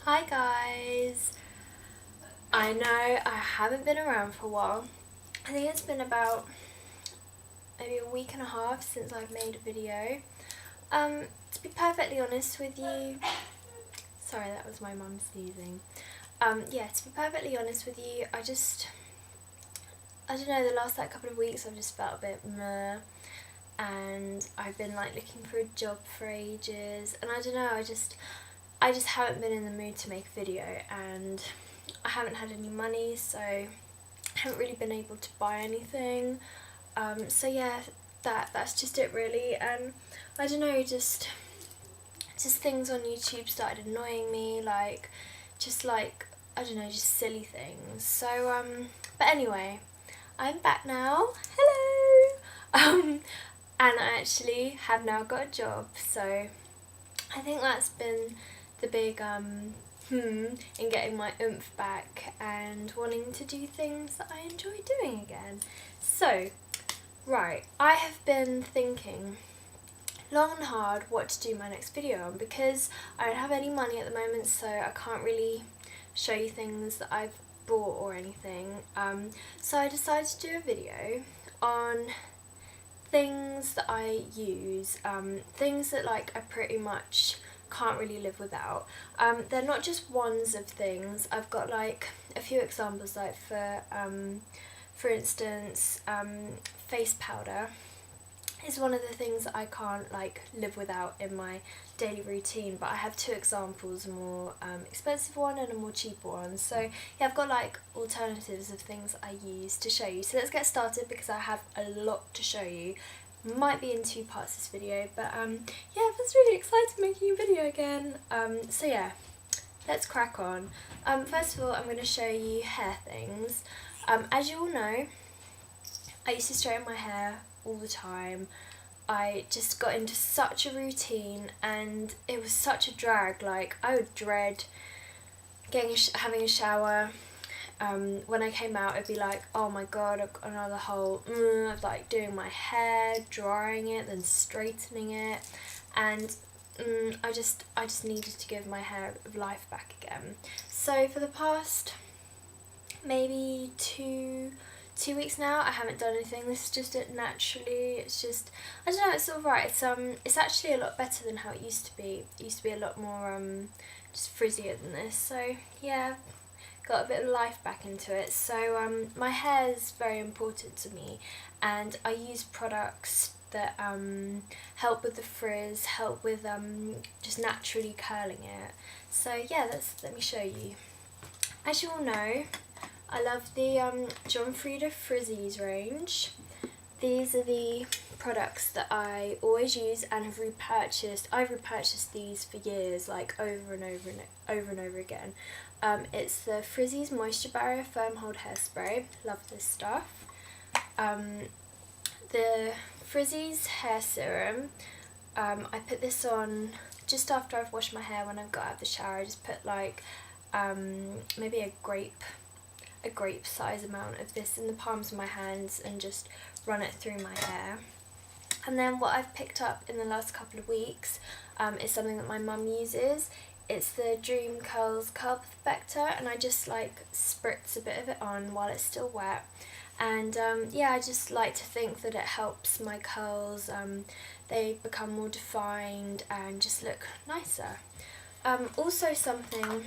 Hi guys! I know I haven't been around for a while. I think it's been about maybe a week and a half since I've made a video. To be perfectly honest with you, sorry that was my mum sneezing. Yeah, to be perfectly honest with you, I don't know, the last couple of weeks I've just felt a bit meh, and I've been looking for a job for ages, and I don't know, I just haven't been in the mood to make a video, and I haven't had any money, so I haven't really been able to buy anything. So yeah, that's just it really. And I don't know, just things on YouTube started annoying me, I don't know, just silly things. So but anyway, I'm back now. Hello. And I actually have now got a job, so I think that's been the big in getting my oomph back and wanting to do things that I enjoy doing again. So, right, I have been thinking long and hard what to do my next video on, because I don't have any money at the moment, so I can't really show you things that I've bought or anything. So I decided to do a video on things that I use, things that I pretty much can't really live without. They're not just ones of things. I've got a few examples, for instance, face powder is one of the things that I can't live without in my daily routine, but I have two examples, a more expensive one and a more cheaper one. So yeah, I've got alternatives of things that I use to show you. So let's get started, because I have a lot to show you. Might be in two parts this video, but yeah, I was really excited making a video again. So yeah, let's crack on. First of all, I'm going to show you hair things. As you all know, I used to straighten my hair all the time. I just got into such a routine, and it was such a drag. I would dread having a shower. When I came out, it'd be oh my god, I've got another whole of doing my hair, drying it, then straightening it, and I just needed to give my hair life back again. So for the past maybe two weeks now, I haven't done anything. This is just it naturally. It's just, I don't know, it's alright. It's actually a lot better than how it used to be. It used to be a lot more just frizzier than this. So yeah, got a bit of life back into it. So my hair is very important to me, and I use products that help with the frizz, help with just naturally curling it. So yeah, let me show you. As you all know, I love the John Frieda Frizzies range. These are the products that I always use and have repurchased. I've repurchased these for years, over and over again. It's the Frizzies Moisture Barrier Firm Hold Hairspray. Love this stuff. The Frizzies Hair Serum. I put this on just after I've washed my hair. When I've got out of the shower, I just put maybe a grape size amount of this in the palms of my hands and just run it through my hair. And then what I've picked up in the last couple of weeks is something that my mum uses. It's the Dream Curls Curl Perfector, and I just spritz a bit of it on while it's still wet. And yeah, I just like to think that it helps my curls. They become more defined and just look nicer. Also, something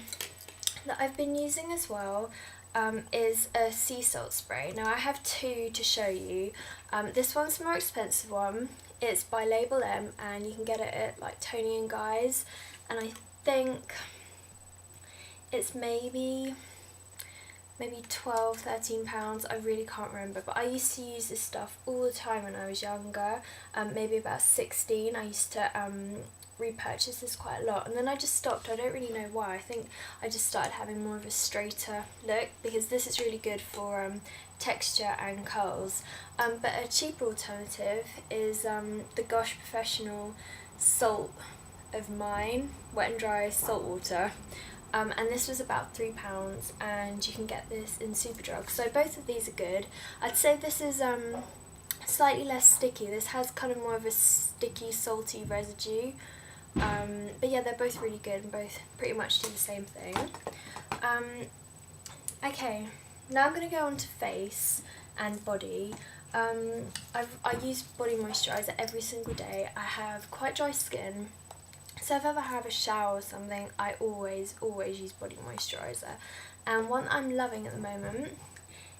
that I've been using as well is a sea salt spray. Now I have two to show you. This one's the more expensive one. It's by Label M, and you can get it at Tony & Guy's, and I think it's maybe £12–13. I really can't remember, but I used to use this stuff all the time when I was younger. Maybe about 16, I used to repurchase this quite a lot, and then I just stopped. I don't really know why. I think I just started having more of a straighter look, because this is really good for texture and curls. But a cheaper alternative is the Gosh Professional Salt of Mine Wet and Dry Salt Water. And this was about £3, and you can get this in Superdrug. So both of these are good. I'd say this is slightly less sticky. This has kind of more of a sticky, salty residue. But yeah, they're both really good and both pretty much do the same thing. Okay, now I'm going to go on to face and body. I use body moisturiser every single day. I have quite dry skin, so if I ever have a shower or something, I always use body moisturiser. And one that I'm loving at the moment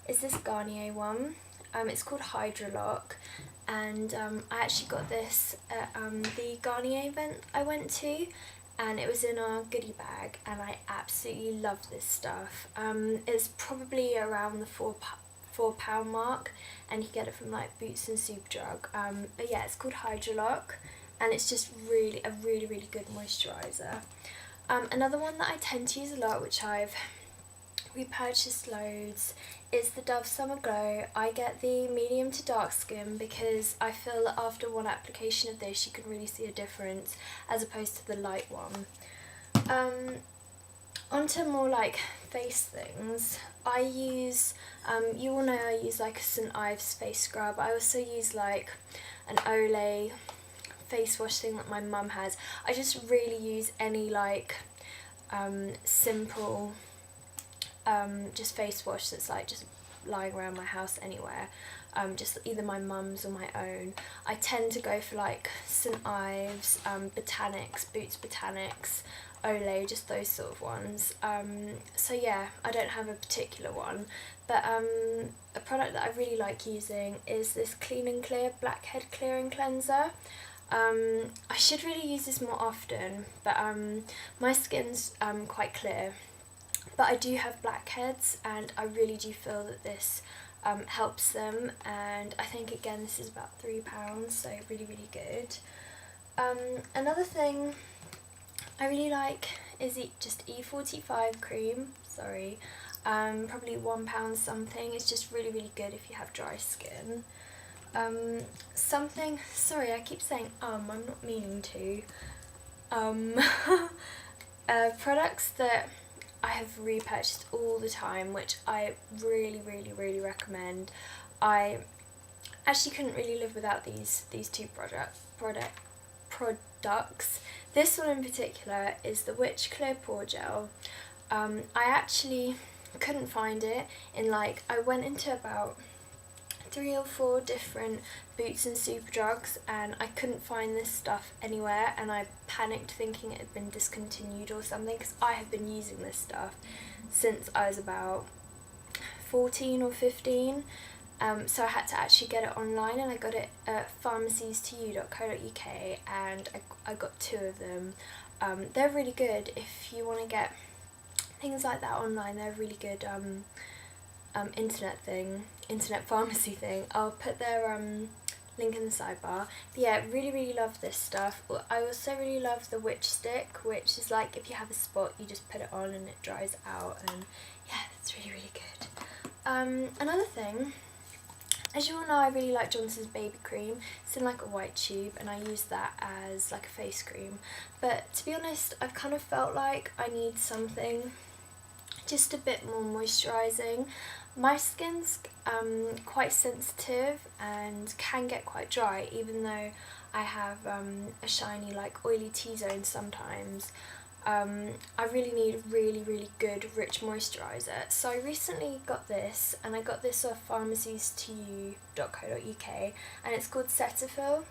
is this Garnier one. It's called Hydrolock, and I actually got this at the Garnier event I went to, and it was in our goodie bag, and I absolutely love this stuff. It's probably around the £4 mark, and you get it from like Boots and Superdrug. But yeah, it's called Hydrolock, and it's just really good moisturiser. Another one that I tend to use a lot, which I've repurchased loads, is the Dove Summer Glow. I get the medium to dark skin because I feel that after one application of this you can really see a difference as opposed to the light one. Onto more like face things. I use, you all know I use like a St. Ives face scrub. I also use like an Olay face wash thing that my mum has. I just really use any like simple just face wash that's like just lying around my house anywhere, just either my mum's or my own. I tend to go for like St. Ives, Botanics, Boots Botanics, Olay, just those sort of ones. So yeah, I don't have a particular one, but a product that I really like using is this Clean and Clear Blackhead Clearing Cleanser. I should really use this more often, but my skin's quite clear, but I do have blackheads, and I really do feel that this helps them, and I think again this is about £3, so really good. Another thing I really like is just E45 cream, probably £1 something. It's just really good if you have dry skin. Sorry, I keep saying I'm not meaning to. Products that I have repurchased all the time, which I really recommend. I actually couldn't really live without these two products. This one in particular is the Witch Clear Pore Gel. I actually couldn't find it in like, I went into about 3 or 4 different Boots and Superdrugs, and I couldn't find this stuff anywhere, and I panicked thinking it had been discontinued or something, because I have been using this stuff since I was about 14 or 15. So I had to actually get it online, and I got it at pharmacies2u.co.uk, and I got 2 of them. They're really good if you want to get things like that online. They're really good internet pharmacy thing. I'll put their link in the sidebar. But yeah, really love this stuff. I also really love the Witch Stick, which is like if you have a spot you just put it on and it dries out, and yeah, that's really good. Another thing, as you all know, I really like Johnson's baby cream. It's in like a white tube, and I use that as like a face cream, but to be honest I've kind of felt like I need something just a bit more moisturising. My skin's quite sensitive and can get quite dry, even though I have a shiny like oily T-zone sometimes. I really need a really good rich moisturiser. So I recently got this, and I got this off pharmacies2u.co.uk, and it's called Cetaphil,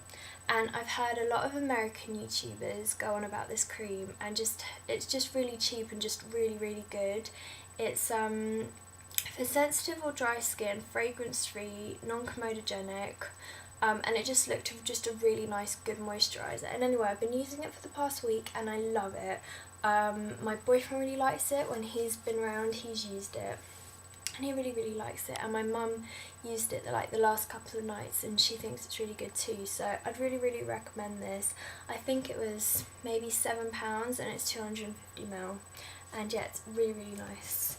and I've heard a lot of American YouTubers go on about this cream, and it's just really cheap and just really good. It's for sensitive or dry skin, fragrance free, non-comedogenic, and it just looked just a really nice good moisturiser. And anyway, I've been using it for the past week and I love it. My boyfriend really likes it. When he's been around, he's used it and he really likes it, and my mum used it like the last couple of nights and she thinks it's really good too, so I'd really recommend this. I think it was maybe £7 and it's 250ml, and yeah, it's really nice.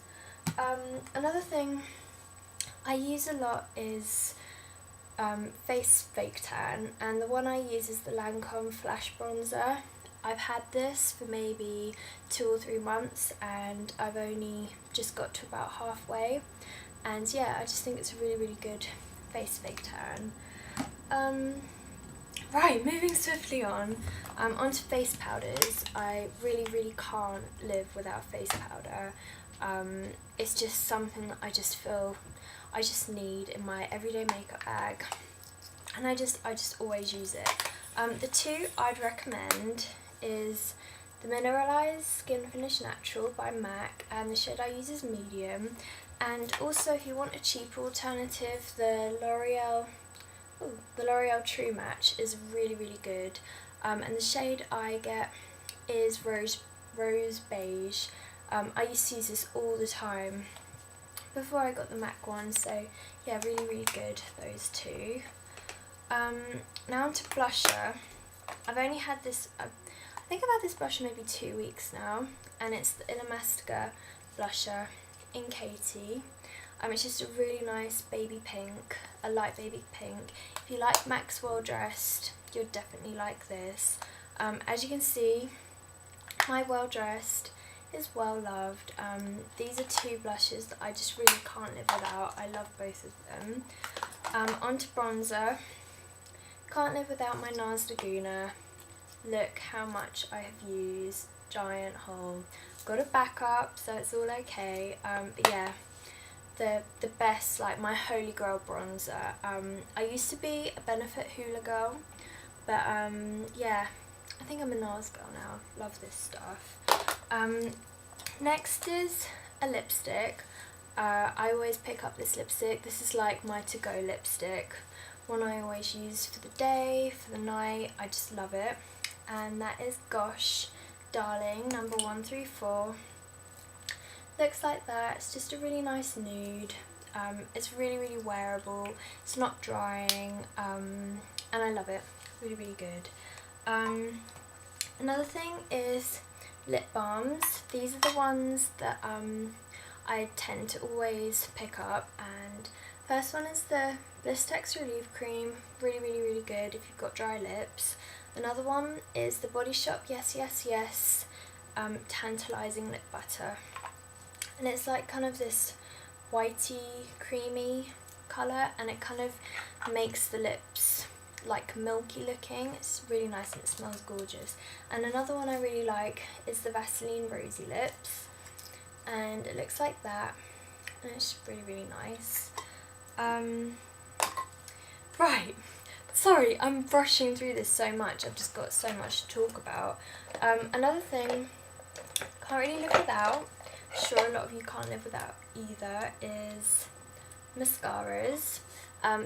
Another thing I use a lot is face fake tan, and the one I use is the Lancome Flash Bronzer. I've had this for maybe 2 or 3 months and I've only just got to about halfway, and yeah, I just think it's a really good face fake tan. Right, moving swiftly on, onto face powders. I really can't live without face powder. It's just something that I just feel I just need in my everyday makeup bag, and I just always use it. The two I'd recommend is the Mineralized Skin Finish Natural by MAC, and the shade I use is medium. And also, if you want a cheaper alternative, the L'Oreal True Match is really good, and the shade I get is Rose Beige. I used to use this all the time before I got the MAC one, so yeah, really good, those two. Now onto blusher. I've only had this, I think I've had this blusher maybe 2 weeks now, and it's the Illamasqua blusher in Katie. It's just a really nice baby pink, a light baby pink. If you like MAC's Well Dressed, you'll definitely like this. As you can see, my Well Dressed is well loved. These are two blushes that I just really can't live without. I love both of them. Onto bronzer. Can't live without my NARS Laguna. Look how much I have used. Giant hole. Got a backup, so it's all okay. But yeah, the best, like my holy grail bronzer. I used to be a Benefit Hoola girl, but yeah, I think I'm a NARS girl now. Love this stuff. Next is a lipstick. I always pick up this lipstick. This is like my to-go lipstick. One I always use for the day, for the night. I just love it. And that is Gosh Darling number 134. Looks like that. It's just a really nice nude. It's really wearable. It's not drying, and I love it. Really good. Another thing is lip balms. These are the ones that I tend to always pick up, and first one is the Blistex Relief Cream. Really good if you've got dry lips. Another one is the Body Shop Yes Tantalizing Lip Butter, and it's like kind of this whitey creamy colour, and it kind of makes the lips like milky looking. It's really nice and it smells gorgeous. And another one I really like is the Vaseline Rosy Lips, and it looks like that, and it's really nice. Right, sorry, I'm brushing through this so much. I've just got so much to talk about. Another thing, can't really live without, sure a lot of you can't live without either, is mascaras.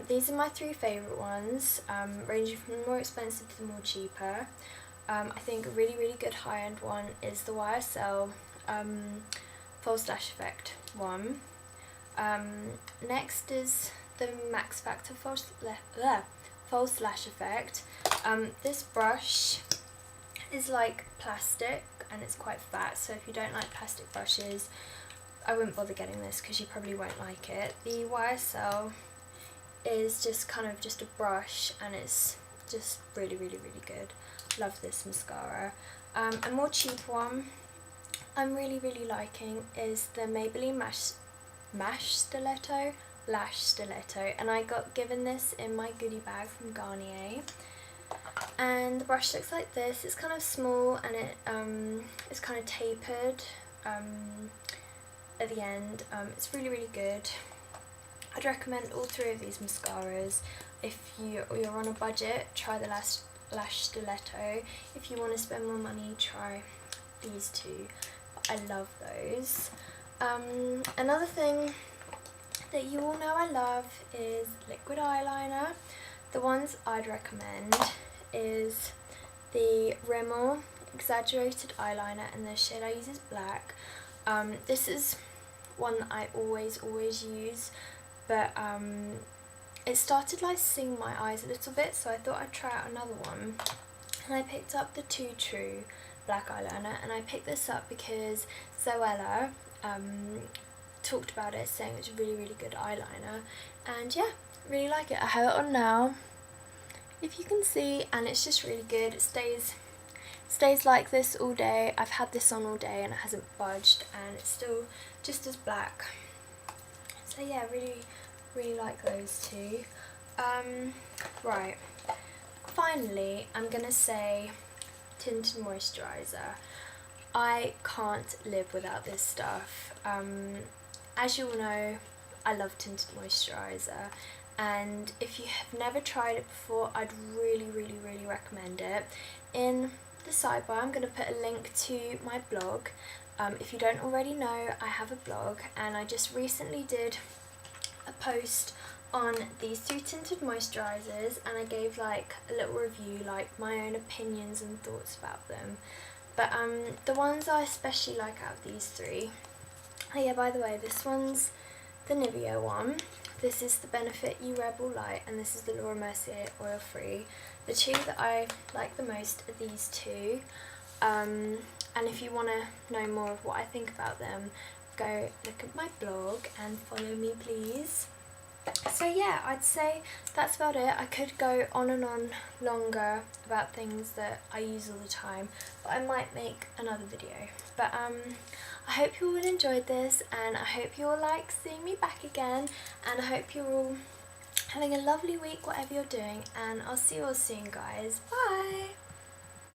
These are my three favourite ones, ranging from the more expensive to the more cheaper. I think a really good high-end one is the YSL False Lash Effect one. Next is the Max Factor False Lash Effect. This brush is like plastic and it's quite fat, so if you don't like plastic brushes, I wouldn't bother getting this because you probably won't like it. The YSL is just kind of just a brush, and it's just really good. Love this mascara. A more cheap one I'm really liking is the Maybelline Lash Stiletto, and I got given this in my goodie bag from Garnier. And the brush looks like this. It's kind of small, and it's kind of tapered at the end. It's really good. I'd recommend all three of these mascaras. If you're on a budget, try the Lash Stiletto. If you want to spend more money, try these two. But I love those. Another thing that you all know I love is liquid eyeliner. The ones I'd recommend is the Rimmel Exaggerated Eyeliner, and the shade I use is black. This is one that I always use, but it started like stinging my eyes a little bit, so I thought I'd try out another one, and I picked up the Too True black eyeliner. And I picked this up because Zoella talked about it, saying it's really good eyeliner, and yeah, really like it. I have it on now, if you can see, and it's just really good. It stays like this all day. I've had this on all day and it hasn't budged, and it's still just as black. So yeah, really like those two. Right, finally, I'm going to say tinted moisturiser. I can't live without this stuff. As you all know, I love tinted moisturiser, and if you have never tried it before, I'd really recommend it. In the sidebar, I'm going to put a link to my blog. If you don't already know, I have a blog, and I just recently did a post on these 3 tinted moisturisers, and I gave like a little review, like my own opinions and thoughts about them. But the ones I especially like out of these 3, oh yeah, by the way, this one's the Nivea one, this is the Benefit You Rebel Light, and this is the Laura Mercier Oil Free. The 2 that I like the most are these 2, and if you want to know more of what I think about them, go look at my blog and follow me, please. So yeah, I'd say that's about it. I could go on and on longer about things that I use all the time, but I might make another video. But I hope you all enjoyed this, and I hope you all like seeing me back again, and I hope you're all having a lovely week whatever you're doing, and I'll see you all soon, guys. Bye!